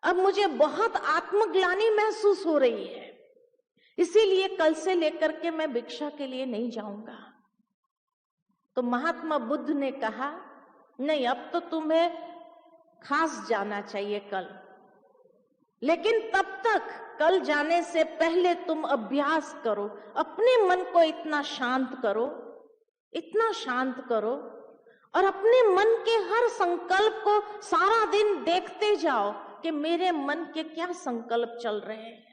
अब मुझे बहुत आत्मग्लानि महसूस हो रही है, इसीलिए कल से लेकर के मैं भिक्षा के लिए नहीं जाऊंगा। तो महात्मा बुद्ध ने कहा, नहीं, अब तो तुम्हें खास जाना चाहिए कल, लेकिन तब तक कल जाने से पहले तुम अभ्यास करो, अपने मन को इतना शांत करो, इतना शांत करो, और अपने मन के हर संकल्प को सारा दिन देखते जाओ कि मेरे मन के क्या संकल्प चल रहे हैं,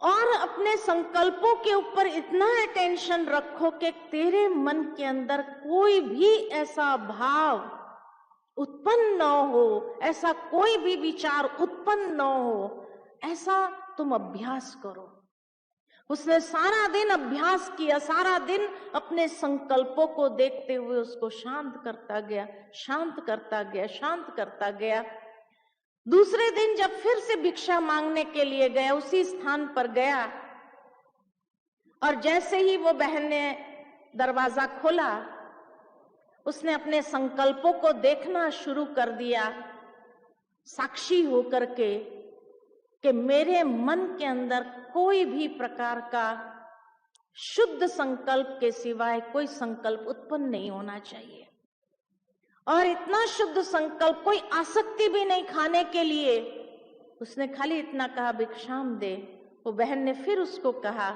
और अपने संकल्पों के ऊपर इतना अटेंशन रखो कि तेरे मन के अंदर कोई भी ऐसा भाव उत्पन्न न हो, ऐसा कोई भी विचार उत्पन्न न हो, ऐसा तुम अभ्यास करो। उसने सारा दिन अभ्यास किया, सारा दिन अपने संकल्पों को देखते हुए उसको शांत करता गया, शांत करता गया, शांत करता गया। दूसरे दिन जब फिर से भिक्षा मांगने के लिए गया, उसी स्थान पर गया, और जैसे ही वो बहन ने दरवाजा खोला, उसने अपने संकल्पों को देखना शुरू कर दिया, साक्षी होकर के कि मेरे मन के अंदर कोई भी प्रकार का शुद्ध संकल्प के सिवाय कोई संकल्प उत्पन्न नहीं होना चाहिए, और इतना शुद्ध संकल्प, कोई आसक्ति भी नहीं खाने के लिए। उसने खाली इतना कहा, भिक्षाम दे। वो बहन ने फिर उसको कहा,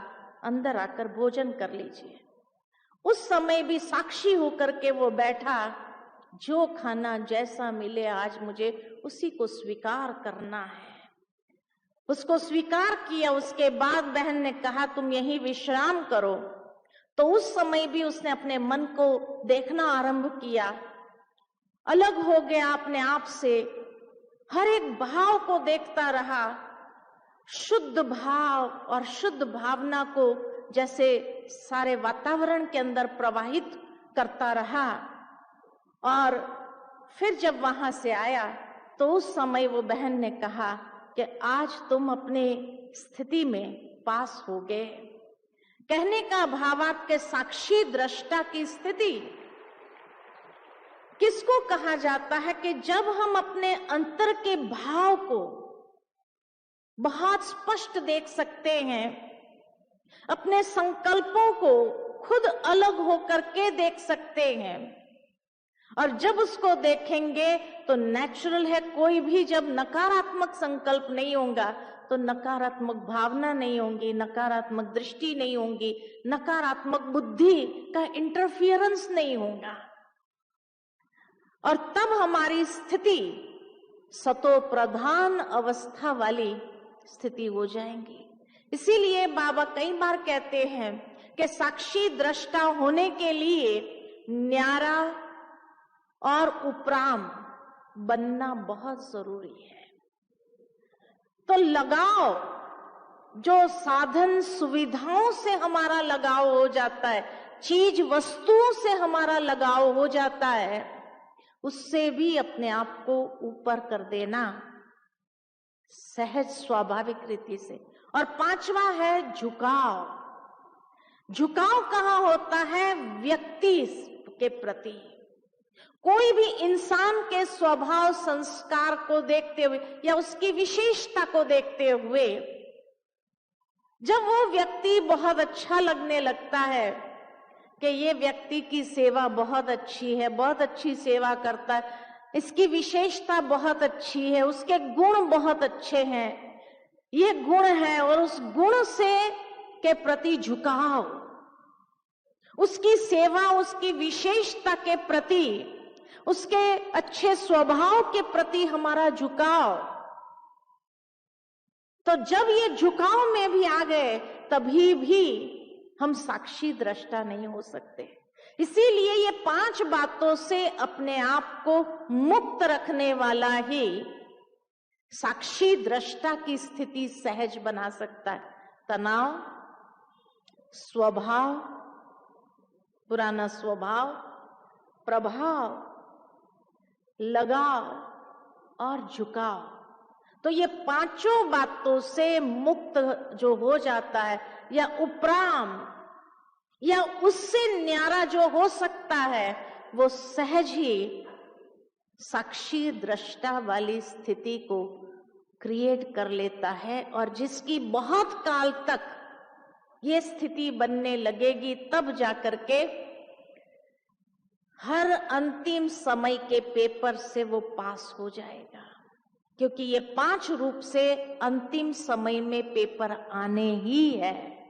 अंदर आकर भोजन कर लीजिए। उस समय भी साक्षी होकर के वो बैठा, जो खाना जैसा मिले आज मुझे उसी को स्वीकार करना है। उसको स्वीकार किया। उसके बाद बहन ने कहा, तुम यहीं विश्राम करो। तो उस समय भी उसने अपने मन को देखना आरंभ किया, अलग हो गया अपने आप से, हर एक भाव को देखता रहा, शुद्ध भाव और शुद्ध भावना को जैसे सारे वातावरण के अंदर प्रवाहित करता रहा। और फिर जब वहां से आया तो उस समय वो बहन ने कहा कि आज तुम अपने स्थिति में पास हो गए। कहने का भाव आपके साक्षी दृष्टा की स्थिति किसको कहा जाता है कि जब हम अपने अंतर के भाव को बहुत स्पष्ट देख सकते हैं, अपने संकल्पों को खुद अलग होकर के देख सकते हैं, और जब उसको देखेंगे तो नेचुरल है, कोई भी जब नकारात्मक संकल्प नहीं होगा तो नकारात्मक भावना नहीं होगी, नकारात्मक दृष्टि नहीं होगी, नकारात्मक बुद्धि का इंटरफियरेंस नहीं होगा, और तब हमारी स्थिति सतो प्रधान अवस्था वाली स्थिति हो जाएंगी। इसीलिए बाबा कई बार कहते हैं कि साक्षी दृष्टा होने के लिए न्यारा और उपराम बनना बहुत जरूरी है। तो लगाव, जो साधन सुविधाओं से हमारा लगाव हो जाता है, चीज वस्तुओं से हमारा लगाव हो जाता है, उससे भी अपने आप को ऊपर कर देना सहज स्वाभाविक रीति से। और पांचवा है झुकाव। झुकाव कहाँ होता है? व्यक्ति के प्रति। कोई भी इंसान के स्वभाव संस्कार को देखते हुए या उसकी विशेषता को देखते हुए जब वो व्यक्ति बहुत अच्छा लगने लगता है कि ये व्यक्ति की सेवा बहुत अच्छी है, बहुत अच्छी सेवा करता है, इसकी विशेषता बहुत अच्छी है, उसके गुण बहुत अच्छे हैं, ये गुण है, और उस गुण से के प्रति झुकाव, उसकी सेवा, उसकी विशेषता के प्रति, उसके अच्छे स्वभाव के प्रति हमारा झुकाव, तो जब ये झुकाव में भी आ गए तभी भी हम साक्षी दृष्टा नहीं हो सकते। इसीलिए ये 5 बातों से अपने आप को मुक्त रखने वाला ही साक्षी दृष्टा की स्थिति सहज बना सकता है। तनाव, स्वभाव, पुराना स्वभाव, प्रभाव, लगाव और झुकाव, तो ये 5 बातों से मुक्त जो हो जाता है, या उपराम या उससे न्यारा जो हो सकता है, वो सहज ही साक्षी दृष्टा वाली स्थिति को क्रिएट कर लेता है, और जिसकी बहुत काल तक ये स्थिति बनने लगेगी, तब जाकर के हर अंतिम समय के पेपर से वो पास हो जाएगा। क्योंकि ये 5 रूप से अंतिम समय में पेपर आने ही है।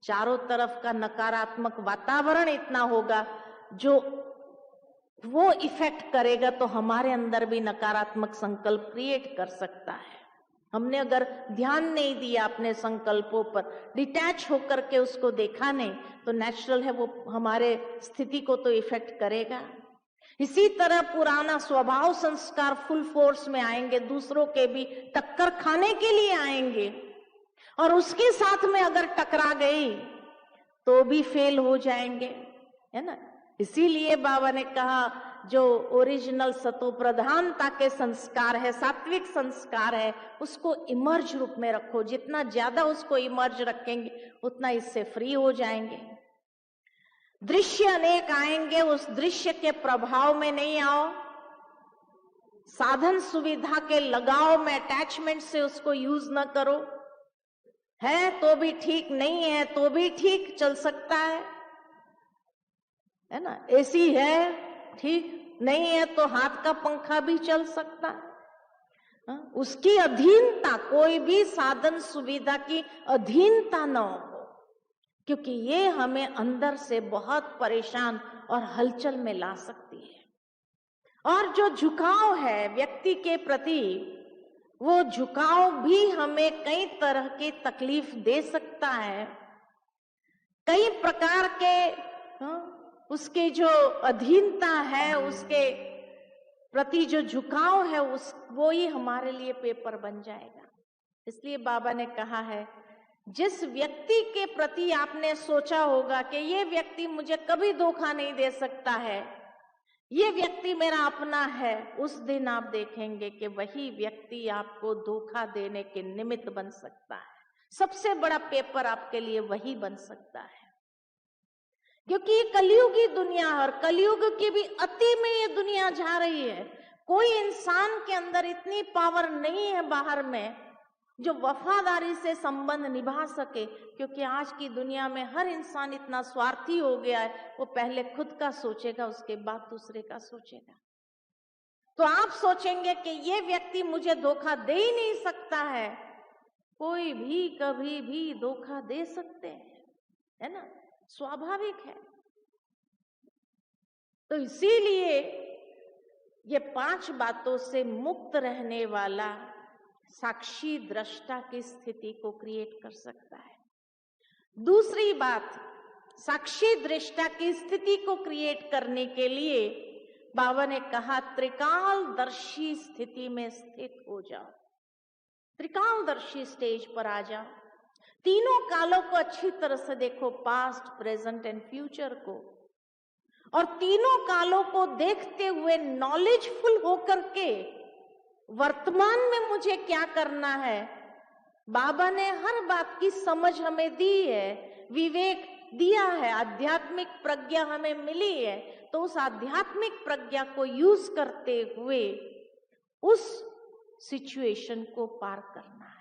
चारों तरफ का नकारात्मक वातावरण इतना होगा जो वो इफेक्ट करेगा, तो हमारे अंदर भी नकारात्मक संकल्प क्रिएट कर सकता है। हमने अगर ध्यान नहीं दिया अपने संकल्पों पर, डिटैच होकर के उसको देखा नहीं, तो नेचुरल है वो हमारे स्थिति को तो इफेक्ट करेगा। इसी तरह पुराना स्वभाव संस्कार फुल फोर्स में आएंगे, दूसरों के भी टक्कर खाने के लिए आएंगे, और उसके साथ में अगर टकरा गई तो भी फेल हो जाएंगे, है ना। इसीलिए बाबा ने कहा जो ओरिजिनल सतो प्रधानता के संस्कार है, सात्विक संस्कार है, उसको इमर्ज रूप में रखो। जितना ज्यादा उसको इमर्ज रखेंगे उतना इससे फ्री हो जाएंगे। दृश्य अनेक आएंगे, उस दृश्य के प्रभाव में नहीं आओ। साधन सुविधा के लगाव में, अटैचमेंट से उसको यूज न करो। है तो भी ठीक, नहीं है तो भी ठीक, चल सकता है ना। एसी है ठीक, नहीं है तो हाथ का पंखा भी चल सकता है। उसकी अधीनता, कोई भी साधन सुविधा की अधीनता न हो, क्योंकि ये हमें अंदर से बहुत परेशान और हलचल में ला सकती है। और जो झुकाव है व्यक्ति के प्रति, वो झुकाव भी हमें कई तरह की तकलीफ दे सकता है। कई प्रकार के उसके जो अधीनता है, उसके प्रति जो झुकाव है, वो ही हमारे लिए पेपर बन जाएगा। इसलिए बाबा ने कहा है, जिस व्यक्ति के प्रति आपने सोचा होगा कि ये व्यक्ति मुझे कभी धोखा नहीं दे सकता है, ये व्यक्ति मेरा अपना है, उस दिन आप देखेंगे कि वही व्यक्ति आपको धोखा देने के निमित्त बन सकता है। सबसे बड़ा पेपर आपके लिए वही बन सकता है। क्योंकि ये कलयुगी दुनिया है, और कलयुग की भी अति में ये दुनिया जा रही है। कोई इंसान के अंदर इतनी पावर नहीं है बाहर में जो वफादारी से संबंध निभा सके, क्योंकि आज की दुनिया में हर इंसान इतना स्वार्थी हो गया है। वो पहले खुद का सोचेगा, उसके बाद दूसरे का सोचेगा। तो आप सोचेंगे कि ये व्यक्ति मुझे धोखा दे ही नहीं सकता है। कोई भी कभी भी धोखा दे सकते हैं, है ना, स्वाभाविक है। तो इसीलिए ये 5 बातों से मुक्त रहने वाला साक्षी दृष्टा की स्थिति को क्रिएट कर सकता है। दूसरी बात, साक्षी दृष्टा की स्थिति को क्रिएट करने के लिए बाबा ने कहा, त्रिकालदर्शी स्थिति में स्थित हो जाओ। त्रिकालदर्शी स्टेज पर आ जाओ। तीनों कालों को अच्छी तरह से देखो, पास्ट, प्रेजेंट एंड फ्यूचर को, और तीनों कालों को देखते हुए नॉलेजफुल होकर के वर्तमान में मुझे क्या करना है। बाबा ने हर बात की समझ हमें दी है, विवेक दिया है, आध्यात्मिक प्रज्ञा हमें मिली है। तो उस आध्यात्मिक प्रज्ञा को यूज करते हुए उस सिचुएशन को पार करना है।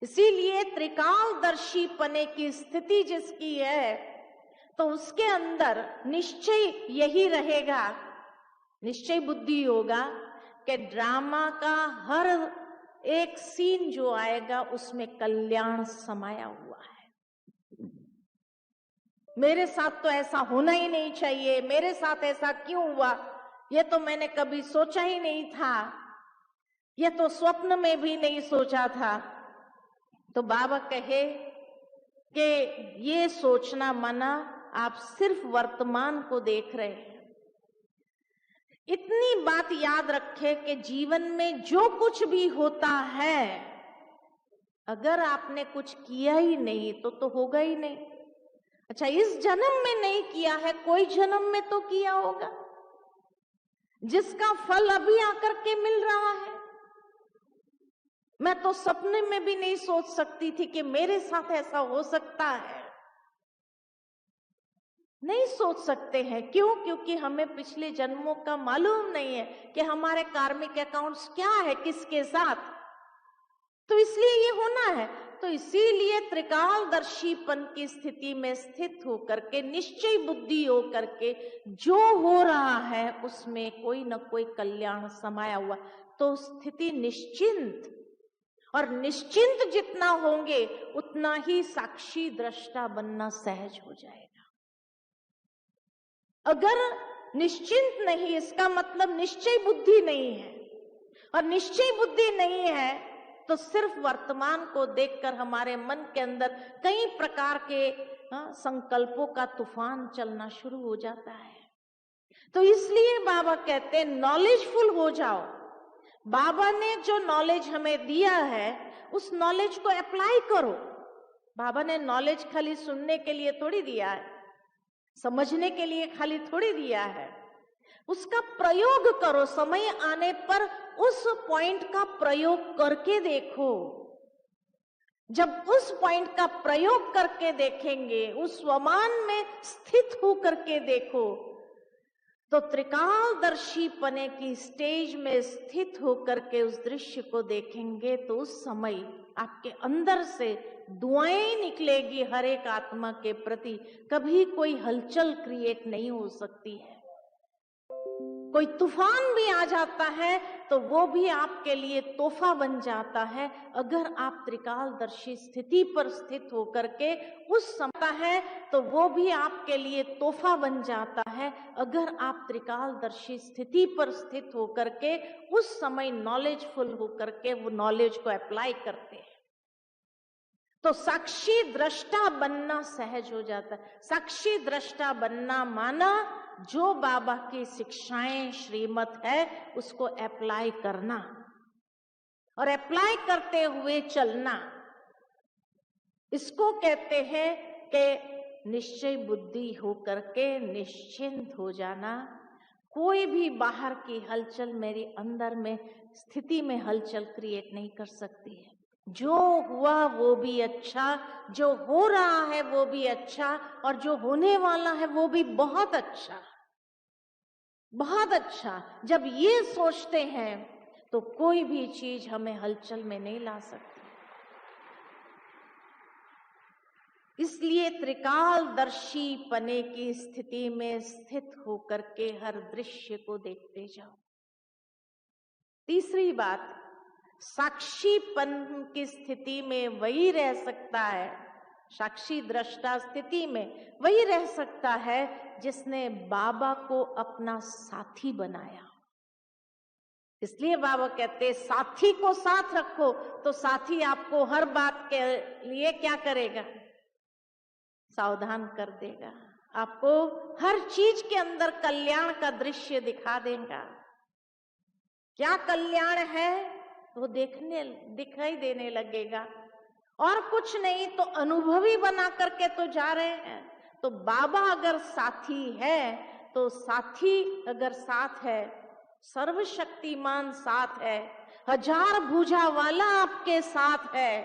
इसीलिए त्रिकालदर्शी पने की स्थिति जिसकी है, तो उसके अंदर निश्चय यही रहेगा, निश्चय बुद्धि होगा कि ड्रामा का हर एक सीन जो आएगा उसमें कल्याण समाया हुआ है। मेरे साथ तो ऐसा होना ही नहीं चाहिए, मेरे साथ ऐसा क्यों हुआ, ये तो मैंने कभी सोचा ही नहीं था, ये तो स्वप्न में भी नहीं सोचा था। तो बाबा कहे कि ये सोचना मना, आप सिर्फ वर्तमान को देख रहे हैं। इतनी बात याद रखे कि जीवन में जो कुछ भी होता है, अगर आपने कुछ किया ही नहीं तो होगा ही नहीं। अच्छा, इस जन्म में नहीं किया है, कोई जन्म में तो किया होगा, जिसका फल अभी आकर के मिल रहा है। मैं तो सपने में भी नहीं सोच सकती थी कि मेरे साथ ऐसा हो सकता है। नहीं सोच सकते हैं। क्यों? क्योंकि हमें पिछले जन्मों का मालूम नहीं है कि हमारे कार्मिक अकाउंट्स क्या है किसके साथ, तो इसलिए ये होना है। तो इसीलिए त्रिकालदर्शीपन की स्थिति में स्थित होकर के, निश्चय बुद्धि होकर के, जो हो रहा है उसमें कोई न कोई कल्याण समाया हुआ, तो स्थिति निश्चिंत, और निश्चिंत जितना होंगे उतना ही साक्षी दृष्टा बनना सहज हो जाएगा। अगर निश्चिंत नहीं, इसका मतलब निश्चय बुद्धि नहीं है, और निश्चय बुद्धि नहीं है तो सिर्फ वर्तमान को देखकर हमारे मन के अंदर कई प्रकार के संकल्पों का तूफान चलना शुरू हो जाता है। तो इसलिए बाबा कहते हैं नॉलेजफुल हो जाओ। बाबा ने जो नॉलेज हमें दिया है उस नॉलेज को अप्लाई करो। बाबा ने नॉलेज खाली सुनने के लिए थोड़ी दिया है, समझने के लिए खाली थोड़ी दिया है, उसका प्रयोग करो। समय आने पर उस पॉइंट का प्रयोग करके देखो। जब उस पॉइंट का प्रयोग करके देखेंगे, उस स्वमान में स्थित हो करके देखो, तो त्रिकालदर्शी पने की स्टेज में स्थित होकर के उस दृश्य को देखेंगे तो उस समय आपके अंदर से दुआएं निकलेगी हर एक आत्मा के प्रति। कभी कोई हलचल क्रिएट नहीं हो सकती है। कोई तूफान भी आ जाता है तो वो भी आपके लिए तोहफा बन जाता है, अगर आप त्रिकालदर्शी स्थिति पर स्थित होकर के उस समय है तो वो भी आपके लिए तोहफा बन जाता है, अगर आप त्रिकालदर्शी स्थिति पर स्थित होकर के उस समय नॉलेजफुल होकर के वो नॉलेज को अप्लाई करते हैं। तो साक्षी दृष्टा बनना सहज हो जाता है। साक्षी दृष्टा बनना माना जो बाबा की शिक्षाएं श्रीमत है उसको अप्लाई करना और अप्लाई करते हुए चलना। इसको कहते हैं कि निश्चय बुद्धि होकर के निश्चिंत हो जाना। कोई भी बाहर की हलचल मेरे अंदर में स्थिति में हलचल क्रिएट नहीं कर सकती है। जो हुआ वो भी अच्छा, जो हो रहा है वो भी अच्छा, और जो होने वाला है वो भी बहुत अच्छा, बहुत अच्छा। जब ये सोचते हैं तो कोई भी चीज हमें हलचल में नहीं ला सकती। इसलिए त्रिकालदर्शी पने की स्थिति में स्थित होकर के हर दृश्य को देखते जाओ। तीसरी बात, साक्षीपन की स्थिति में वही रह सकता है, साक्षी दृष्टा स्थिति में वही रह सकता है जिसने बाबा को अपना साथी बनाया। इसलिए बाबा कहते साथी को साथ रखो तो साथी आपको हर बात के लिए क्या करेगा, सावधान कर देगा, आपको हर चीज के अंदर कल्याण का दृश्य दिखा देगा। क्या कल्याण है वो दिखाई देने लगेगा, और कुछ नहीं तो अनुभवी बना करके तो जा रहे हैं। तो बाबा अगर साथी है तो साथी अगर साथ है, सर्वशक्तिमान साथ है, हजार भुजा वाला आपके साथ है,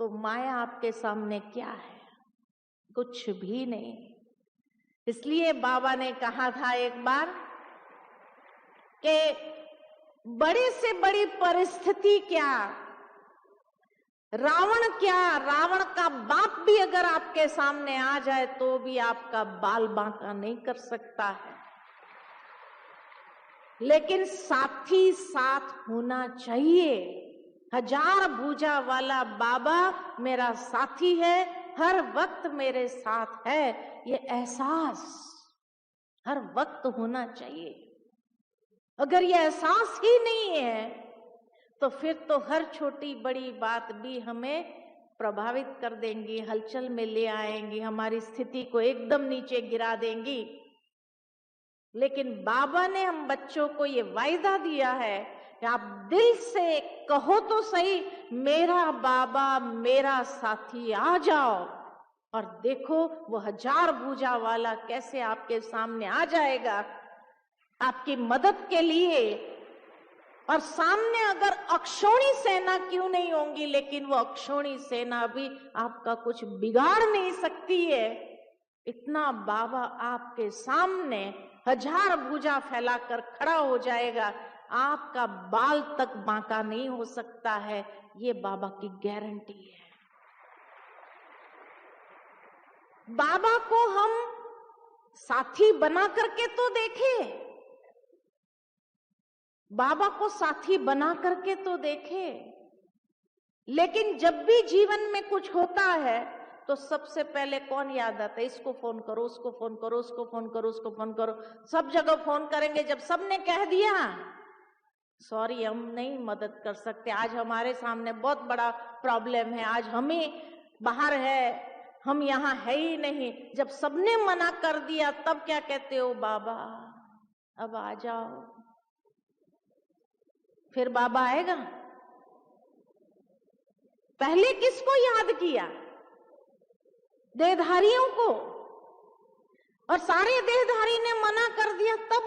तो माया आपके सामने क्या है, कुछ भी नहीं। इसलिए बाबा ने कहा था एक बार कि बड़े से बड़ी परिस्थिति क्या, रावण क्या, रावण का बाप भी अगर आपके सामने आ जाए तो भी आपका बाल बांका नहीं कर सकता है। लेकिन साथी साथ होना चाहिए। हजार भुजा वाला बाबा मेरा साथी है, हर वक्त मेरे साथ है, ये एहसास हर वक्त होना चाहिए। अगर ये एहसास ही नहीं है तो फिर तो हर छोटी बड़ी बात भी हमें प्रभावित कर देंगी, हलचल में ले आएंगी, हमारी स्थिति को एकदम नीचे गिरा देंगी। लेकिन बाबा ने हम बच्चों को ये वायदा दिया है कि आप दिल से कहो तो सही, मेरा बाबा मेरा साथी, आ जाओ और देखो वो हजार भुजा वाला कैसे आपके सामने आ जाएगा आपकी मदद के लिए। और सामने अगर अक्षौणी सेना क्यों नहीं होंगी, लेकिन वो अक्षौणी सेना भी आपका कुछ बिगाड़ नहीं सकती है। इतना बाबा आपके सामने हजार भुजा फैलाकर खड़ा हो जाएगा, आपका बाल तक बांका नहीं हो सकता है, ये बाबा की गारंटी है। बाबा को हम साथी बना करके तो देखे, बाबा को साथी बना करके तो देखे, लेकिन जब भी जीवन में कुछ होता है तो सबसे पहले कौन याद आता है? इसको फोन करो, उसको फोन करो, उसको फोन करो, उसको फोन करो, सब जगह फोन करेंगे। जब सबने कह दिया सॉरी हम नहीं मदद कर सकते, आज हमारे सामने बहुत बड़ा प्रॉब्लम है, आज हम ही बाहर है, हम यहाँ है ही नहीं, जब सबने मना कर दिया तब क्या कहते हो? बाबा अब आ जाओ। फिर बाबा आएगा? पहले किसको याद किया? देहधारियों को, और सारे देहधारी ने मना कर दिया, तब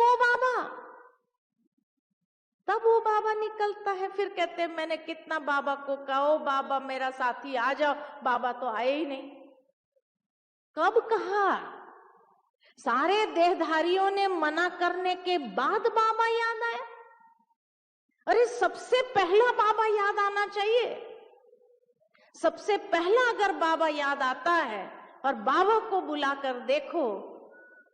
वो बाबा निकलता है। फिर कहते हैं मैंने कितना बाबा को कहा, ओ बाबा मेरा साथी आ जाओ, बाबा तो आए ही नहीं। कब कहा? सारे देहधारियों ने मना करने के बाद बाबा याद आए। अरे सबसे पहला बाबा याद आना चाहिए। सबसे पहला अगर बाबा याद आता है और बाबा को बुलाकर देखो,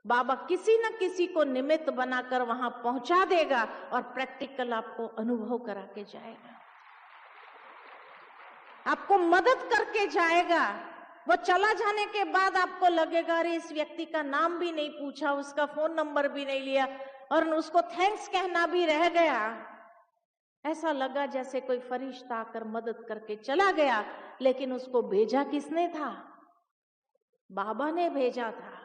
बाबा किसी न किसी को निमित्त बनाकर वहां पहुंचा देगा और प्रैक्टिकल आपको अनुभव करा के जाएगा, आपको मदद करके जाएगा। वो चला जाने के बाद आपको लगेगा अरे इस व्यक्ति का नाम भी नहीं पूछा, उसका फोन नंबर भी नहीं लिया और उसको थैंक्स कहना भी रह गया। ऐसा लगा जैसे कोई फरिश्ता आकर मदद करके चला गया, लेकिन उसको भेजा किसने था? बाबा ने भेजा था।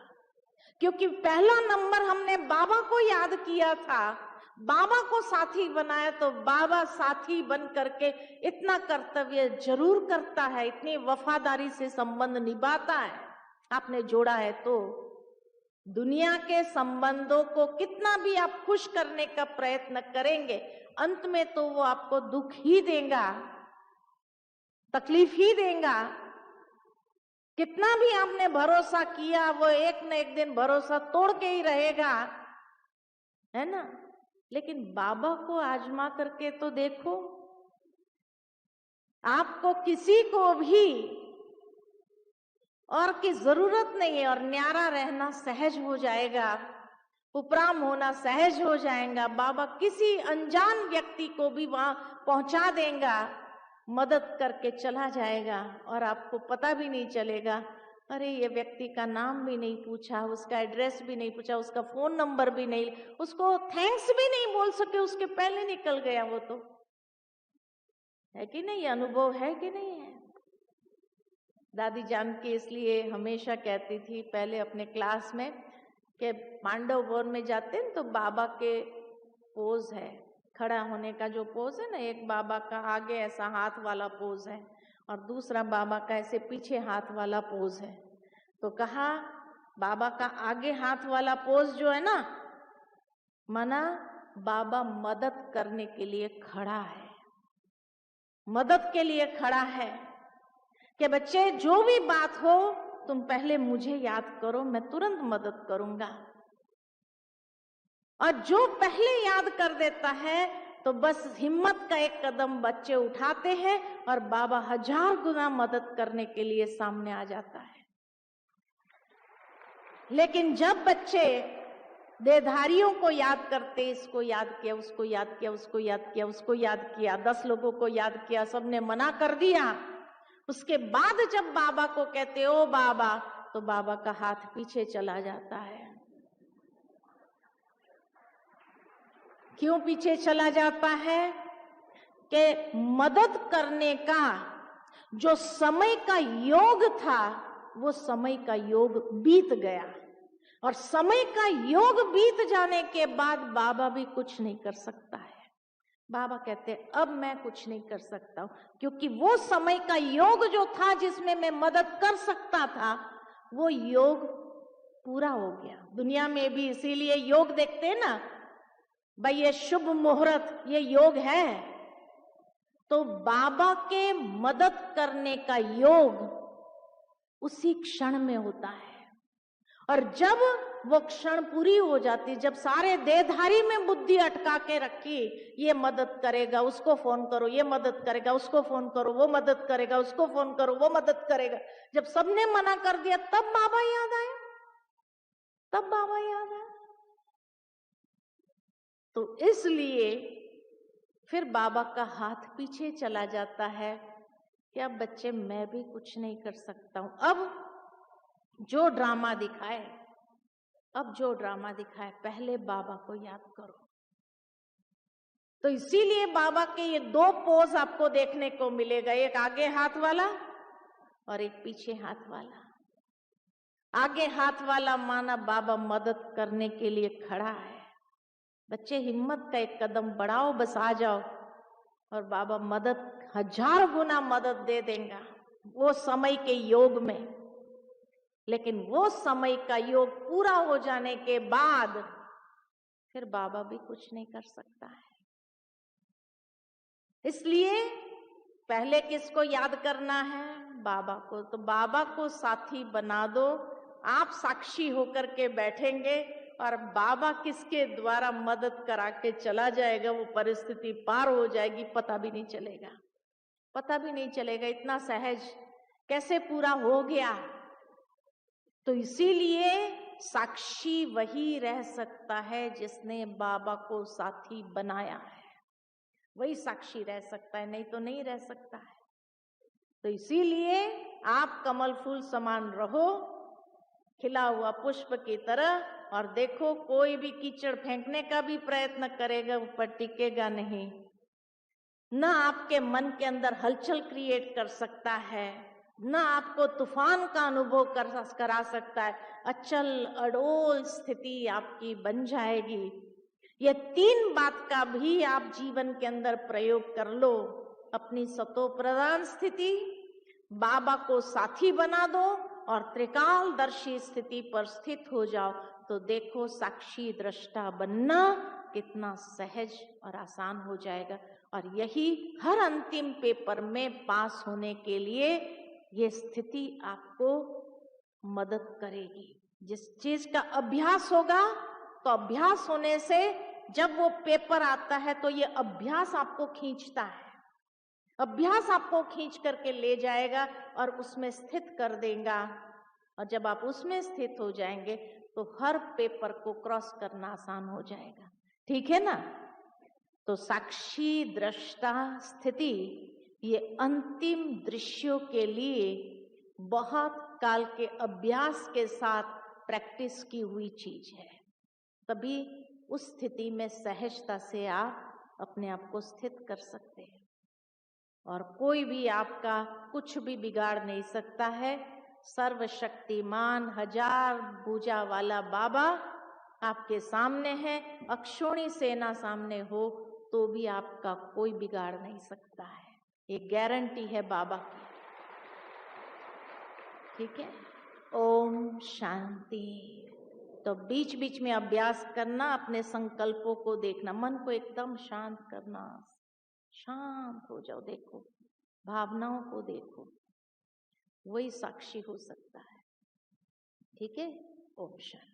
क्योंकि पहला नंबर हमने बाबा को याद किया था, बाबा को साथी बनाया, तो बाबा साथी बन करके इतना कर्तव्य जरूर करता है, इतनी वफादारी से संबंध निभाता है। आपने जोड़ा है तो दुनिया के संबंधों को कितना भी आप खुश करने का प्रयत्न करेंगे, अंत में तो वो आपको दुख ही देगा, तकलीफ ही देगा। कितना भी आपने भरोसा किया, वो एक न एक दिन भरोसा तोड़ के ही रहेगा, है ना। लेकिन बाबा को आजमा करके तो देखो, आपको किसी को भी और की जरूरत नहीं है और न्यारा रहना सहज हो जाएगा, उपराम होना सहज हो जाएगा। बाबा किसी अनजान व्यक्ति को भी वहां पहुंचा देगा, मदद करके चला जाएगा और आपको पता भी नहीं चलेगा। अरे ये व्यक्ति का नाम भी नहीं पूछा, उसका एड्रेस भी नहीं पूछा, उसका फोन नंबर भी नहीं, उसको थैंक्स भी नहीं बोल सके, उसके पहले निकल गया। वो तो है कि नहीं, अनुभव है कि नहीं है। दादी जान की इसलिए हमेशा कहती थी पहले अपने क्लास में कि पांडव वन में जाते हैं तो बाबा के पोज है, खड़ा होने का जो पोज है ना, एक बाबा का आगे ऐसा हाथ वाला पोज है और दूसरा बाबा का ऐसे पीछे हाथ वाला पोज है। तो कहा बाबा का आगे हाथ वाला पोज जो है ना, माना बाबा मदद करने के लिए खड़ा है, मदद के लिए खड़ा है कि बच्चे जो भी बात हो तुम पहले मुझे याद करो, मैं तुरंत मदद करूंगा। और जो पहले याद कर देता है तो बस हिम्मत का एक कदम बच्चे उठाते हैं और बाबा 1000 गुना मदद करने के लिए सामने आ जाता है। लेकिन जब बच्चे देहधारियों को याद करते, इसको याद किया, उसको याद किया, उसको याद किया, उसको याद किया, 10 लोगों को याद किया, सबने मना कर दिया, उसके बाद जब बाबा को कहते ओ बाबा, तो बाबा का हाथ पीछे चला जाता है। क्यों पीछे चला जाता है? कि मदद करने का जो समय का योग था वो समय का योग बीत गया, और समय का योग बीत जाने के बाद बाबा भी कुछ नहीं कर सकता है। बाबा कहते हैं अब मैं कुछ नहीं कर सकता हूं, क्योंकि वो समय का योग जो था जिसमें मैं मदद कर सकता था, वो योग पूरा हो गया। दुनिया में भी इसीलिए योग देखते हैं ना, भाई ये शुभ मुहूर्त, ये योग है, तो बाबा के मदद करने का योग उसी क्षण में होता है। और जब वो क्षण पूरी हो जाती, जब सारे देहधारी में बुद्धि अटका के रखी, ये मदद करेगा उसको फोन करो, ये मदद करेगा उसको फोन करो, वो मदद करेगा उसको फोन करो, वो मदद करेगा, जब सबने मना कर दिया तब बाबा याद आया, तब बाबा याद आया। तो इसलिए फिर बाबा का हाथ पीछे चला जाता है कि अब बच्चे मैं भी कुछ नहीं कर सकता हूं, अब जो ड्रामा दिखाए, अब जो ड्रामा दिखाए, पहले बाबा को याद करो। तो इसीलिए बाबा के ये दो पोज आपको देखने को मिलेगा, एक आगे हाथ वाला और एक पीछे हाथ वाला। आगे हाथ वाला माना बाबा मदद करने के लिए खड़ा है, बच्चे हिम्मत का एक कदम बढ़ाओ, बस आ जाओ, और बाबा मदद 1000 गुना मदद दे देगा वो समय के योग में। लेकिन वो समय का योग पूरा हो जाने के बाद फिर बाबा भी कुछ नहीं कर सकता है। इसलिए पहले किसको याद करना है? बाबा को। तो बाबा को साथी बना दो, आप साक्षी होकर के बैठेंगे और बाबा किसके द्वारा मदद करा के चला जाएगा, वो परिस्थिति पार हो जाएगी, पता भी नहीं चलेगा, पता भी नहीं चलेगा, इतना सहज कैसे पूरा हो गया। तो इसीलिए साक्षी वही रह सकता है जिसने बाबा को साथी बनाया है, वही साक्षी रह सकता है, नहीं तो नहीं रह सकता है। तो इसीलिए आप कमल फूल समान रहो, खिला हुआ पुष्प की तरह, और देखो कोई भी कीचड़ फेंकने का भी प्रयत्न करेगा ऊपर टिकेगा नहीं, ना आपके मन के अंदर हलचल क्रिएट कर सकता है, ना आपको तूफान का अनुभव करा सकता है, अचल अडोल स्थिति आपकी बन जाएगी। ये 3 बात का भी आप जीवन के अंदर प्रयोग कर लो। अपनी सतो प्रधान स्थिति, बाबा को साथी बना दो और त्रिकालदर्शी स्थिति पर स्थित हो जाओ, तो देखो साक्षी दृष्टा बनना कितना सहज और आसान हो जाएगा। और यही हर अंतिम पेपर में पास होने के लिए ये स्थिति आपको मदद करेगी। जिस चीज का अभ्यास होगा, तो अभ्यास होने से जब वो पेपर आता है तो ये अभ्यास आपको खींचता है, अभ्यास आपको खींच करके ले जाएगा और उसमें स्थित कर देगा। और जब आप उसमें स्थित हो जाएंगे तो हर पेपर को क्रॉस करना आसान हो जाएगा। ठीक है ना? तो साक्षी दृष्टा स्थिति ये अंतिम दृश्यों के लिए बहुत काल के अभ्यास के साथ प्रैक्टिस की हुई चीज है। तभी उस स्थिति में सहजता से आप अपने आप को स्थित कर सकते हैं और कोई भी आपका कुछ भी बिगाड़ नहीं सकता है। सर्वशक्तिमान 1000 भुजा वाला बाबा आपके सामने है, अक्षोणी सेना सामने हो तो भी आपका कोई बिगाड़ नहीं सकता है, ये गारंटी है बाबा की। ठीक है? ओम शांति। तो बीच बीच में अभ्यास करना, अपने संकल्पों को देखना, मन को एकदम शांत करना, शांत हो जाओ, देखो भावनाओं को देखो, वही साक्षी हो सकता है। ठीक है? ओम शांति।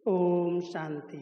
ओम शांति।